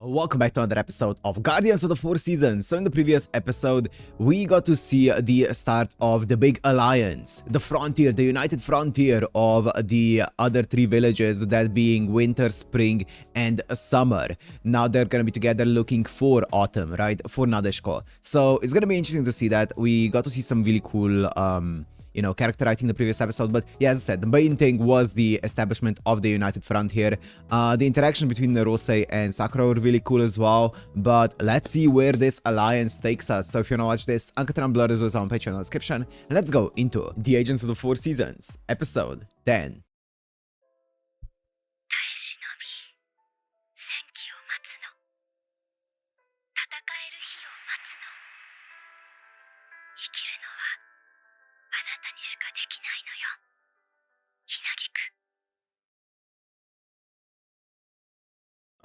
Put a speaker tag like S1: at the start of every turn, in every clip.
S1: Welcome back to another episode of Guardians of the Four Seasons. So in the previous episode, we got to see the start of the big alliance, the frontier, the united frontier of the other three villages, that being winter, spring, and summer. Now they're gonna be together looking for autumn, right? For Nadeshko. So it's gonna be interesting to see that. We got to see some really cool character writing in the previous episode, but yeah, as I said, the main thing was the establishment of the United Front here. The interaction between Rosei and Sakura were really cool as well, but let's see where this alliance takes us. So if you wanna watch this, Uncut Blood is also on Patreon in the description, and let's go into The Agents of the Four Seasons, episode 10.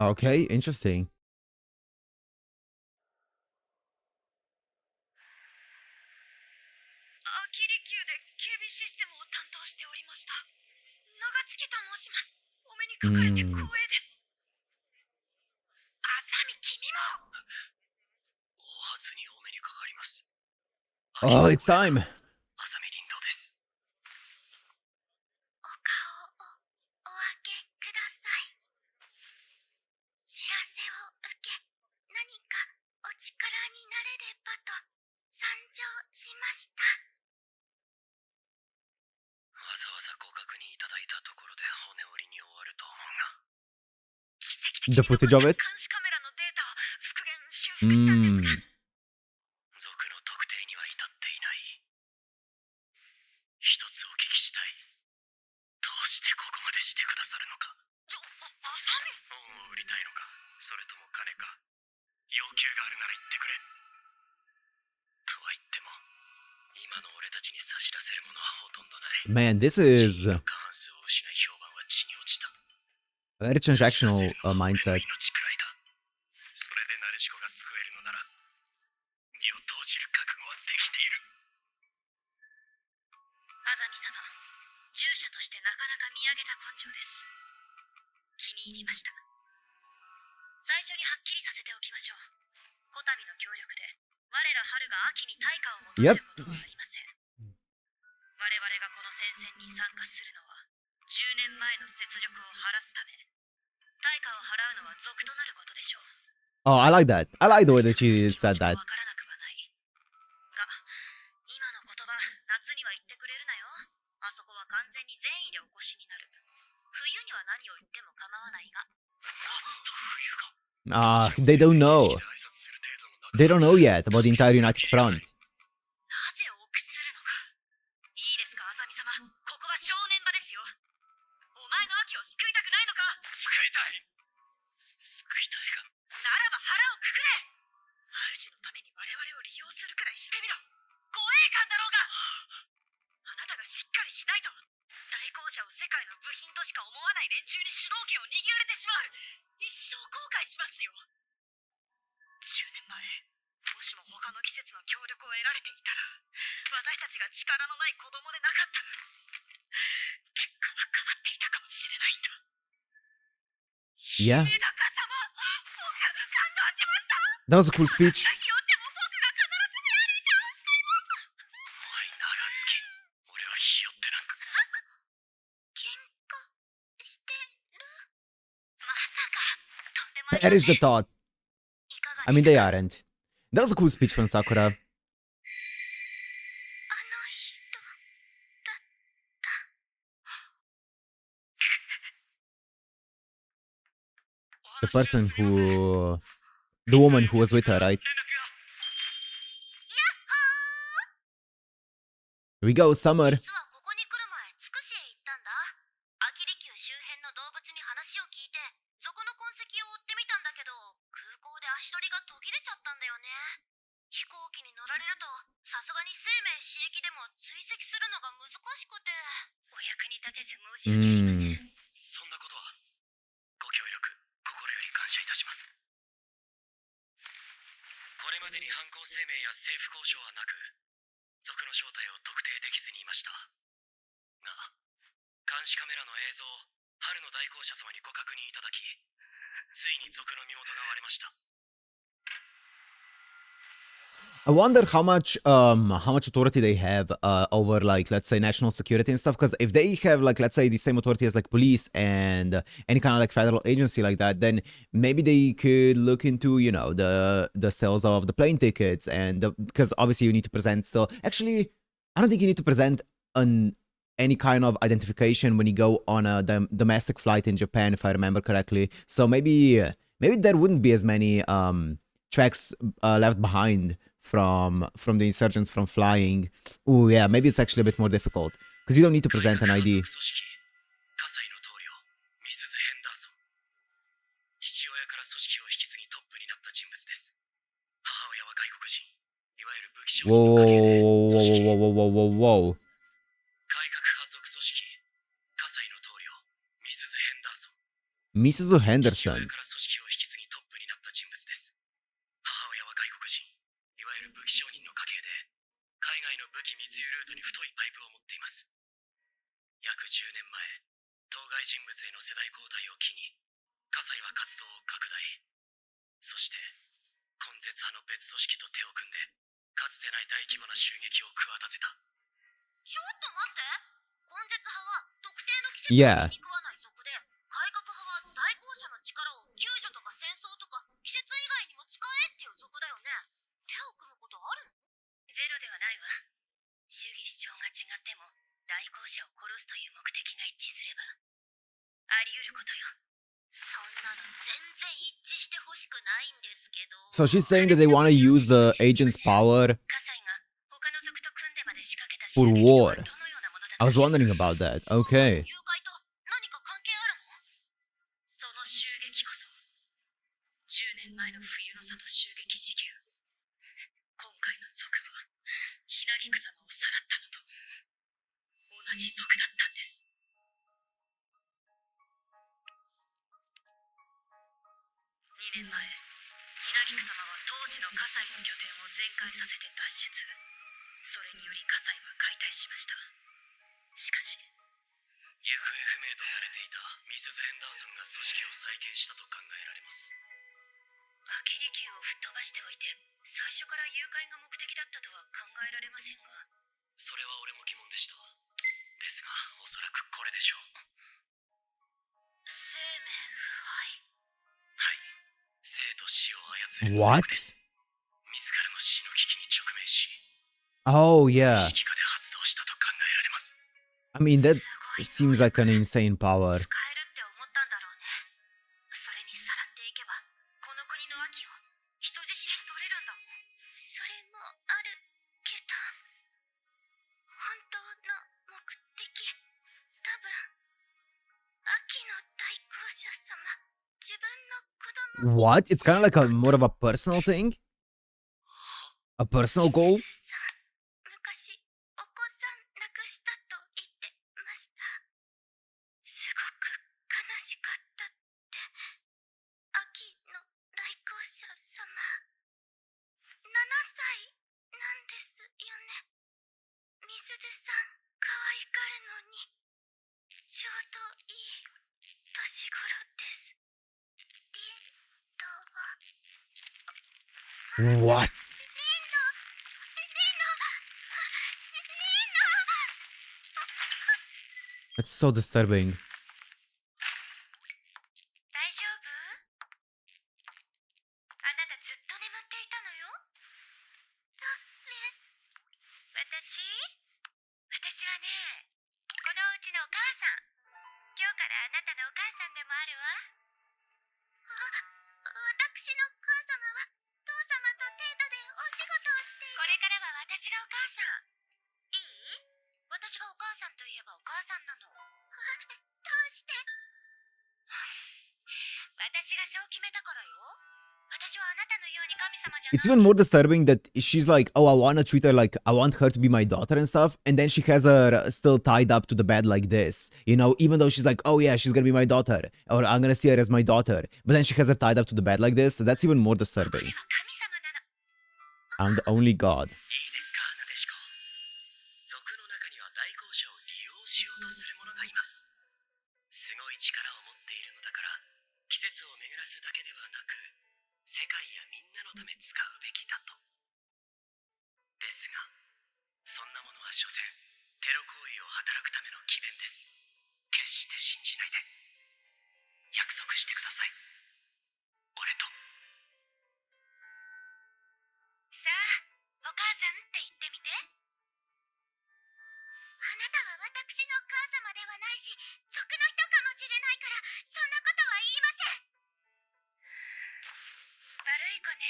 S1: Okay, interesting. Oh, it's time. The footage of it? Man, this is a very transactional mindset. Yep. Oh, I like that. I like the way that she said that. They don't know. They don't know yet about the entire United Front. Yeah. That was a cool speech. That is the thought. I mean, they aren't. That was a cool speech from Sakura. The person who... The woman who was with her, right? Here we go, Summer. I wonder how much authority they have over, like, let's say national security and stuff. Because if they have, like, let's say the same authority as like police and any kind of like federal agency like that, then maybe they could look into, you know, the sales of the plane tickets, and because obviously you need to present still. Actually, I don't think you need to present any kind of identification when you go on a domestic flight in Japan, if I remember correctly. So maybe there wouldn't be as many tracks left behind from the insurgents from flying. Oh yeah, maybe it's actually a bit more difficult because you don't need to present an ID. Whoa, whoa, whoa, whoa, whoa, whoa. Misuzu Henderson. Yeah. So she's saying that they want to use the agent's power for war. I was wondering about that. Okay. What? Oh, yeah. I mean, that seems like an insane power. What? It's kind of like a more of a personal thing? A personal goal? What? That's so disturbing. It's even more disturbing that she's like, oh, I want to treat her like, I want her to be my daughter and stuff. And then she has her still tied up to the bed like this, you know, even though she's like, oh yeah, she's going to be my daughter, or I'm going to see her as my daughter. But then she has her tied up to the bed like this. So that's even more disturbing. I'm the only god.
S2: のため使うべきだと。ですが、そんなものは所詮テロ行為を働くための詭弁です。決して信じないで。約束してください。俺と。
S3: さあ、お母さんって言ってみて。あなたは私のお母様ではないし、賊の人かもしれないから、そんなことは言いません。悪い子ね。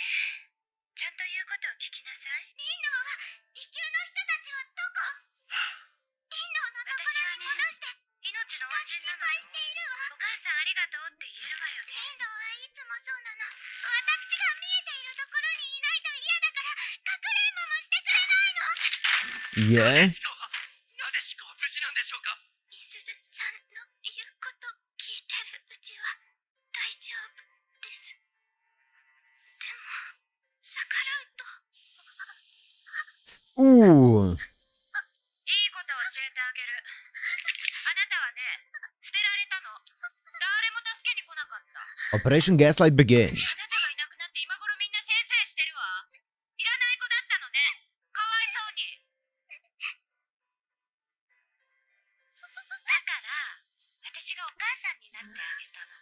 S3: ちゃんと言うことを聞きなさい。リンノは、地球の人たちはどこ？リンノのところに戻して。命の恩人なのよ。しているわ。お母さんありがとうって言えるわよね。リンノはいつもそうなの。私が見えているところにいないと嫌だから、かくれんぼもしてくれないの。
S1: Yeah?
S2: なでしこは無事なんでしょうか？
S3: みすずさんの言うこと聞いてるうちは大丈夫です。でも、逆らうと。
S1: Ooh.
S3: いいこと教えてあげる。あなたはね、捨てられたの。誰も助けに来なかった。
S1: Operation Gaslight begin.
S3: あなたがいなくなって今頃みんなせいせいしてるわ。いらない子だったのね。かわいそうに。だから私がお母さんになってあげたの。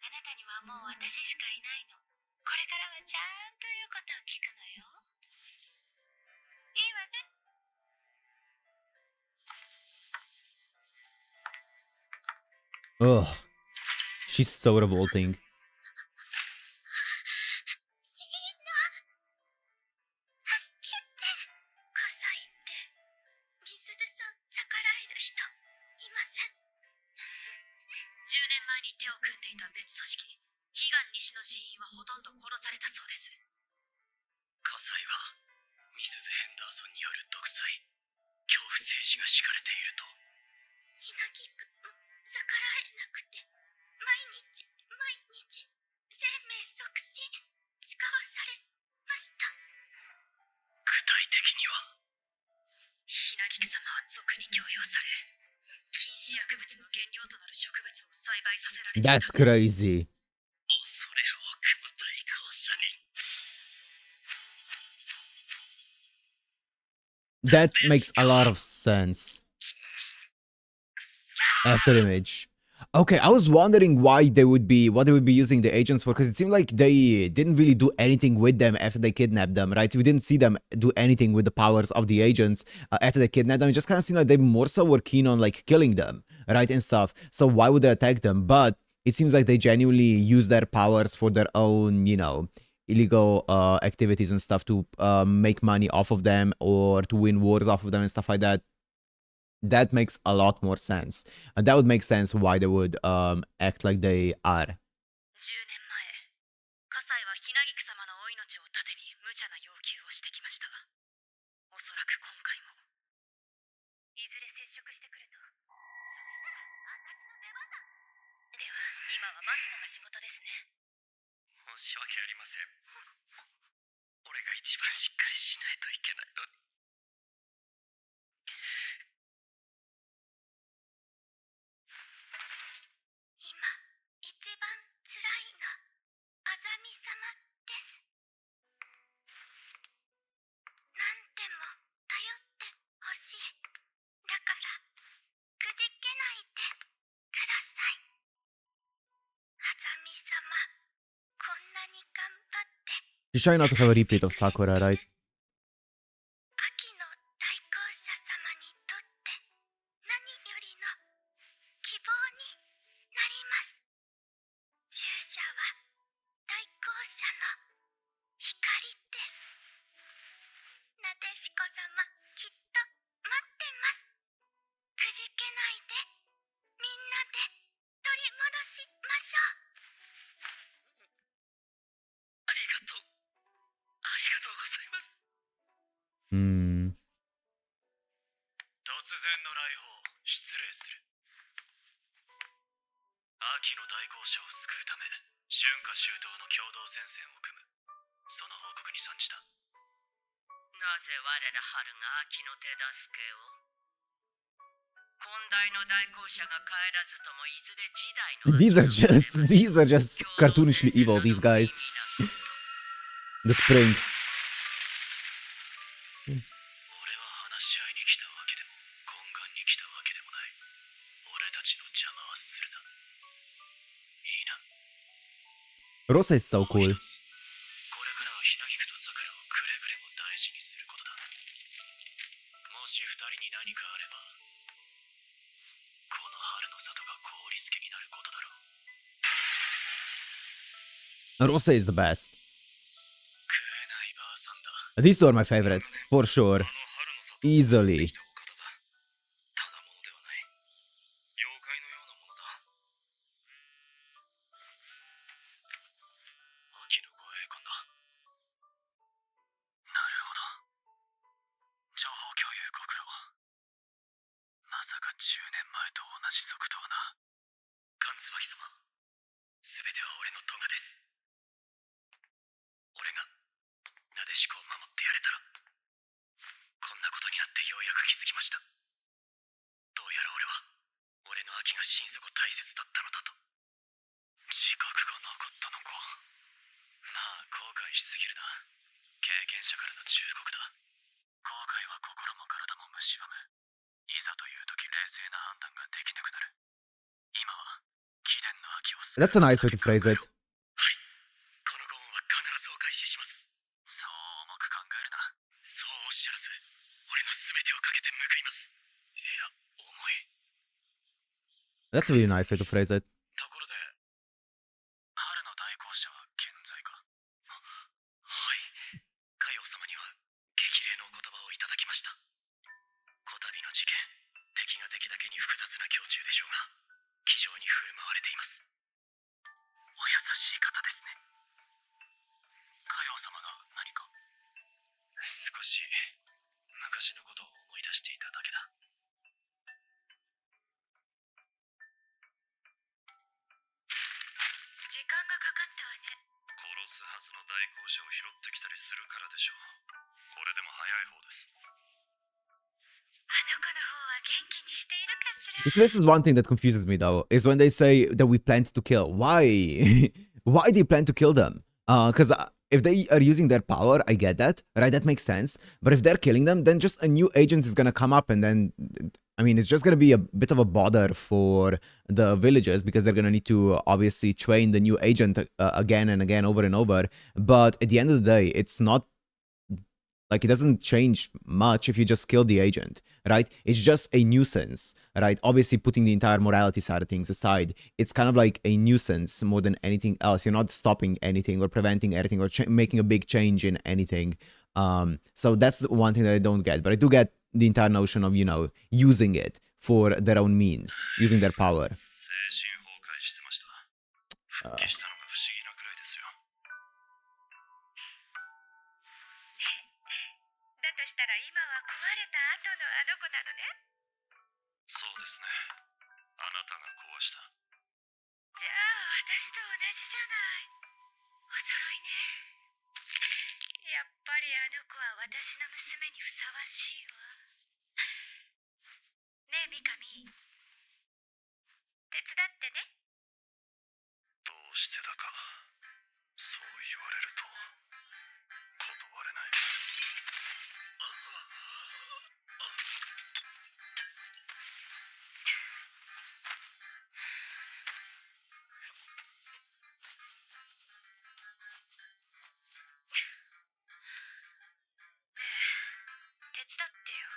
S3: あなたにはもう私しかいないの。これからはちゃんと言うことを聞くのよ。いいわね。
S1: Ugh. She's so revolting.
S3: 火災ってみすずさん逆らえる人いません。10年前に手を組んでいた別組織悲願西の人員はほとんど殺されたそうです。
S2: 火災はミスズ・ヘンダーソンによる独裁、恐怖政治が敷かれていると。
S3: 稲木くんも逆らえなくて毎日生命促進使わされました。
S2: 具体的には？
S3: ひなぎく様は賊に強要され、禁止薬物の原料となる植物を栽培させられていた。
S1: That's crazy.
S2: 恐れ多くも大公社に。
S1: That makes a lot of sense. After image. Okay, I was wondering what they would be using the agents for, because it seemed like they didn't really do anything with them after they kidnapped them, right? We didn't see them do anything with the powers of the agents after they kidnapped them. It just kind of seemed like they more so were keen on like killing them, right, and stuff. So why would they attack them? But it seems like they genuinely use their powers for their own, you know, illegal activities and stuff, to make money off of them or to win wars off of them and stuff like that. That makes a lot more sense. And that would make sense why they would act like they are.
S3: 10年前、葛西はひなぎく様のお命を盾に無茶な要求をしてきましたが、おそらく今回もいずれ接触してくると。そしたら私の出番だ。では今は待つのが仕事ですね。
S2: 申し訳ありません。俺が一番しっかりしないといけないのに。
S3: 今一番辛いのあざみ様です。何でも頼ってほしい。だからくじけないでください。あざみ様、こんなに頑張って。
S1: She's trying not to have a repeat of Sakura, right?
S3: 秋の大公社様にとって何よりの希望になります。従者は大公社の光です。なでしこ様、きっと待ってます。くじけないで、みんなで取り戻しましょう。
S2: ありがとう。ありがとうございます。突然の来訪、失礼する。秋の大公社を救うため、春夏秋冬の共同戦線を組む。その報告に参じた。
S4: なぜ我ら春が秋の手助けを？今代の大公社が帰らずともいずれ時代の
S1: These are just cartoonishly evil, these guys. The spring.
S2: 俺は話し合いに来たわけでも懇願に来たわけでもない。俺たちの邪魔はするな。いいな。
S1: Rosa is so
S2: もう
S1: cool.
S2: 一つ、これからはひなぎくとさくらをくれぐれも大事にすることだ。もし二人に何かあれば、この春の里が凍りつけになることだろう。
S1: Rosa is the best.
S2: 食えないばあさんだ。
S1: These two are my favorites, for sure.
S2: あの春の里を
S1: Easily.
S2: 持ってきたお方だ。ただものではない。妖怪のようなものだ。秋の護衛官だ。なるほど。情報共有ご苦労。まさか10年前と同じ速度はな。関椿様、すべては俺の咎です。俺がなでしこを守ってやれたら、こんなことになってようやく気づきました。どうやら俺の秋が心底大切だったのだと。自覚がなかったのか。まあ後悔しすぎるな。経験者からの忠告だ。後悔は心も体も蝕む。いざという時冷静な判断ができなくなる。今は貴殿の秋を。
S1: That's a nice way to phrase it.
S2: はい。このご恩は必ずお返しします。そう重く考えるな。そうおっしゃらず、俺の全てをかけて報います。いや、重い。
S1: That's a really nice way to phrase it.
S2: ところで、春の代行者は健在か。はい。海王様には激励のお言葉をいただきました。こたびの事件、敵が敵だけに複雑な胸中でしょうが、気丈に振る舞われています。お優しい方ですね。海王様が何か。少し昔のことを思い出していただけだ。
S3: 時間がかかったわね。
S5: 殺すはずの代行者を拾ってきたりするからでしょう。これでも早い方です。
S3: あの子の方は元気にしているかしら。
S1: So this is one thing that confuses me though, is when they say that we plan to kill. Why? Why do you plan to kill them? Because if they are using their power, I get that, right? That makes sense. But if they're killing them, then just a new agent is gonna come up and then, I mean, it's just gonna be a bit of a bother for the villagers because they're gonna need to obviously train the new agent again and again, over and over. But at the end of the day, it's not like it doesn't change much if you just kill the agent, right? It's just a nuisance, right? Obviously, putting the entire morality side of things aside, it's kind of like a nuisance more than anything else. You're not stopping anything or preventing anything or making a big change in anything. So that's the one thing that I don't get. But I do get the entire notion of, you know, using it for their own means, using their power.
S5: 精神崩壊してました。復帰したのが不思議なくらいですよ。
S3: だとしたら今は壊れた後のあの子なのね。
S5: そうですね。あなたが壊した。
S3: じゃあ私と同じじゃない。お揃いね。やっぱりあの子は私の娘にふさわしいわ。ねえミカミ、手伝ってね。
S5: どうしてだか、そう言われると断れない。
S3: ねえ、手伝ってよ。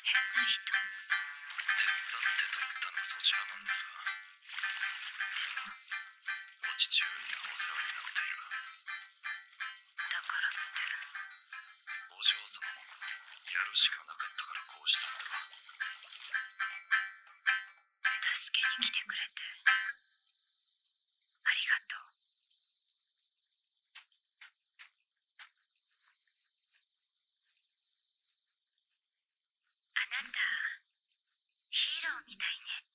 S3: 変な人。
S5: 手伝ってと言ったのはそちらなんですが、お父上にはお世話になっている。
S3: だからって。
S5: お嬢様もやるしかなかったからこうしたのでは。
S3: 助けに来てくれてありがとう。あなたヒーローみたいね。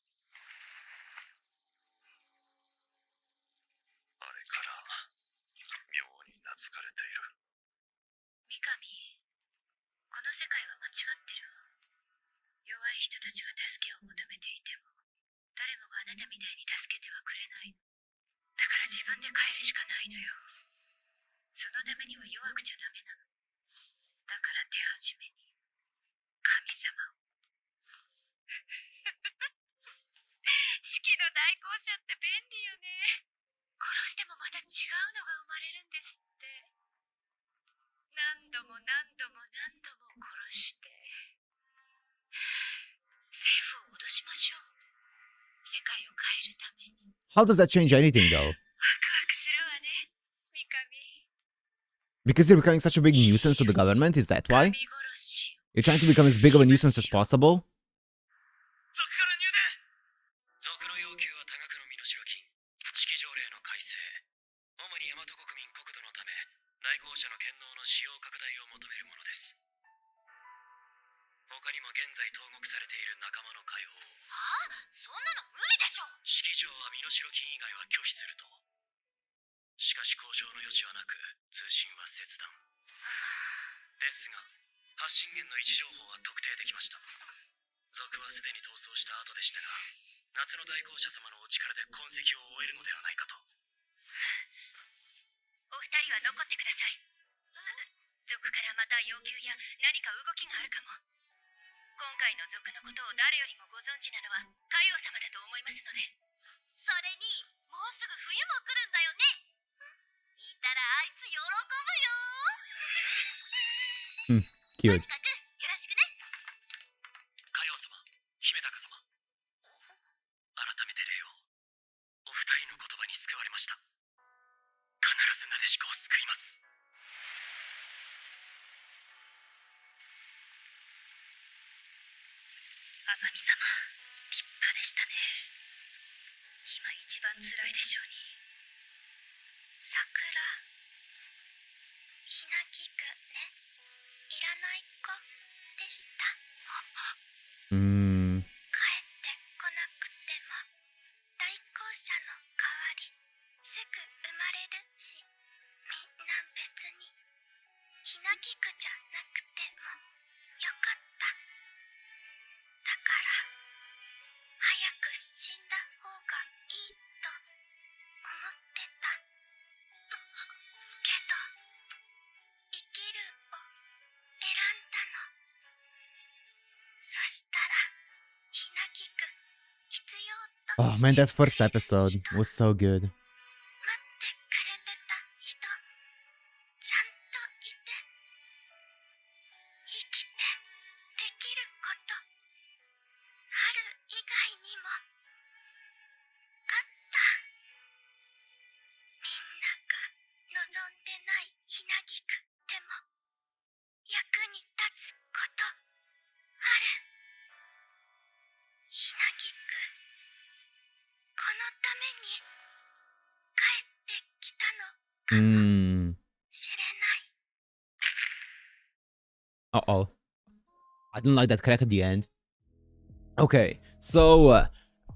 S5: あれから妙に懐かれている。
S3: ミカミ、この世界は間違ってるわ。弱い人
S4: 弱くちゃダメなの。だから手始めに神様を。四季の代行者って便利よね。殺してもまた違うのが生まれるんですって。何度も何度も何度も殺して。政府を脅しましょう。世界を変えるために。
S1: How does that change anything though?
S4: ワクワクするわね、三上。
S1: Because you're becoming such a big nuisance to the government, is that why?
S4: 神殺し。
S1: You're trying to become as big of a nuisance as possible?
S5: 族から入電。族の要求は多額の身代金、式条例の改正、主に大和国民国土のため代行者の権能の使用拡大を求めるものです。他にも現在投獄されている仲間の解放。
S4: はあ、そんなの無理でしょ。
S5: 式上は身代金以外は拒否すると。しかし交渉の余地はなく、通信は切断。ですが、発信源の位置情報は特定できました。族はすでに逃走した後でしたが、夏の代行者様のお力で痕跡を終えるのではないかと。
S4: お二人は残ってください。族からまた要求や何か動きがあるかも。今回の族のことを誰よりもご存知なのは海王様だと思いますので。それにもうすぐ冬も来るんだよね。いたらあいつ喜ぶよ。
S1: Cute.
S4: とにかくよろしくね。
S5: 海王様、姫高様。改めて礼を。お二人の言葉に救われました。必ずなでしこを救います。
S4: あざみ様、立派でしたね。今一番辛いでしょうに。
S3: 桜ひなぎくね、いらない子でした。帰ってこなくても代行者の代わりすぐ生まれるし、みんな別にひなぎくじゃなくてもよかった。だから早く死んだ方がいいと思ってた。けど生きるを選んだの。そしたらひなぎく必要と
S1: Oh man, that first episode was so good.
S3: 待ってくれてた人ちゃんといて、生きてできること、春以外にもあった。みんなが望んでないひなぎくでも役に立つことある。ひなぎく、このために帰ってきたのかもしれない。
S1: Uh-oh. I didn't like that crack at the end. Okay, so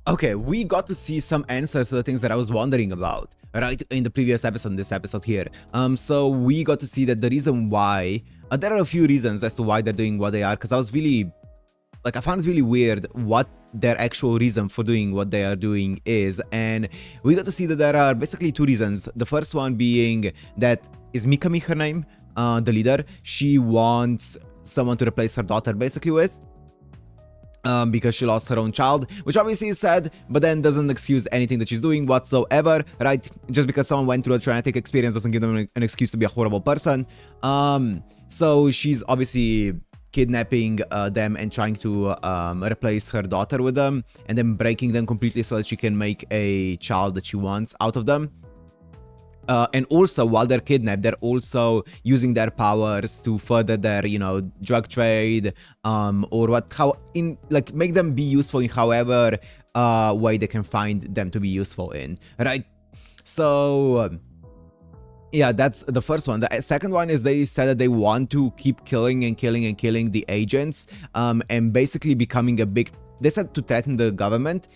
S1: okay, we got to see some answers to the things that I was wondering about, right? In the previous episode, in this episode here. So we got to see that the reason why there are a few reasons as to why they're doing what they are, because I was really I found it really weird what their actual reason for doing what they are doing is, and we got to see that there are basically two reasons. The first one being that is Mikami her name, the leader. She wants someone to replace her daughter basically with, because she lost her own child, which obviously is sad, but then doesn't excuse anything that she's doing whatsoever, right? Just because someone went through a traumatic experience doesn't give them an excuse to be a horrible person. So she's obviously kidnapping them and trying to replace her daughter with them, and then breaking them completely so that she can make a child that she wants out of them. And also, while they're kidnapped, they're also using their powers to further their, you know, drug trade, or make them be useful in however way they can find them to be useful in, right? So yeah, that's the first one. The second one is they said that they want to keep killing and killing and killing the agents, and basically becoming a big. They said to threaten the government.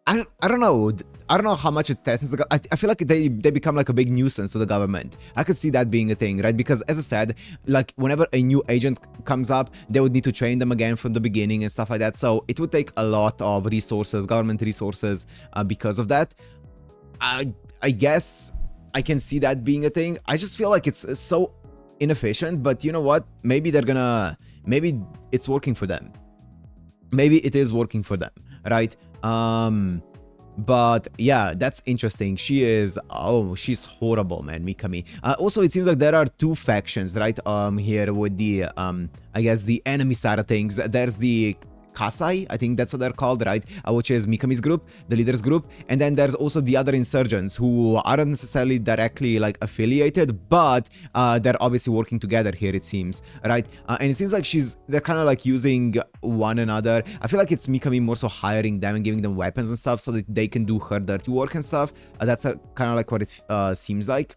S1: I don't know. I don't know how much it threatens the government. I feel like they become like a big nuisance to the government. I could see that being a thing, right? Because as I said, like whenever a new agent comes up, they would need to train them again from the beginning and stuff like that. So it would take a lot of resources, government resources, because of that. I guess I can see that being a thing. I just feel like it's so inefficient, but you know what? Maybe maybe it's working for them. Maybe it is working for them, right? But yeah, that's interesting. She's horrible, man, Mikami. Also, it seems like there are two factions, right? Here with the I guess the enemy side of things. There's the Kasai, I think that's what they're called, right? Which is Mikami's group, the leader's group, and then there's also the other insurgents who aren't necessarily directly like affiliated, but they're obviously working together here, it seems, right? And it seems like they're kind of like using one another. I feel like it's Mikami more so hiring them and giving them weapons and stuff so that they can do her dirty work and stuff. That's kind of like what it seems like.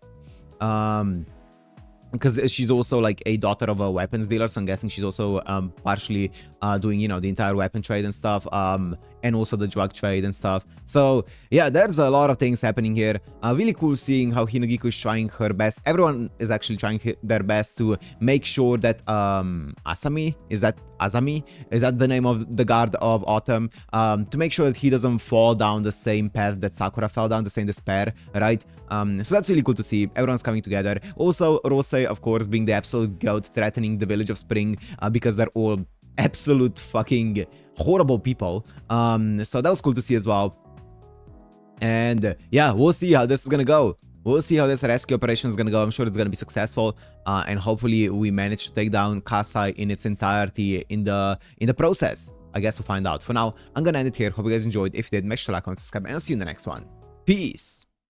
S1: Because she's also like a daughter of a weapons dealer, so I'm guessing she's also partially doing, you know, the entire weapon trade and stuff, and also the drug trade and stuff. So yeah, there's a lot of things happening here. Really cool seeing how Hinagiko is trying her best. Everyone is actually trying their best to make sure that Azami, is that the name of the guard of Autumn, to make sure that he doesn't fall down the same path that Sakura fell down, the same despair, right? So that's really cool to see. Everyone's coming together. Also, Rose, of course, being the absolute goat, threatening the village of Spring, because they're all absolute fucking horrible people. So that was cool to see as well. And yeah, we'll see how this is gonna go. We'll see how this rescue operation is gonna go. I'm sure it's gonna be successful, and hopefully we manage to take down Kasai in its entirety in the process. I guess we'll find out. For now, I'm gonna end it here. Hope you guys enjoyed. If you did, make sure to like, comment, subscribe, and I'll see you in the next one. Peace.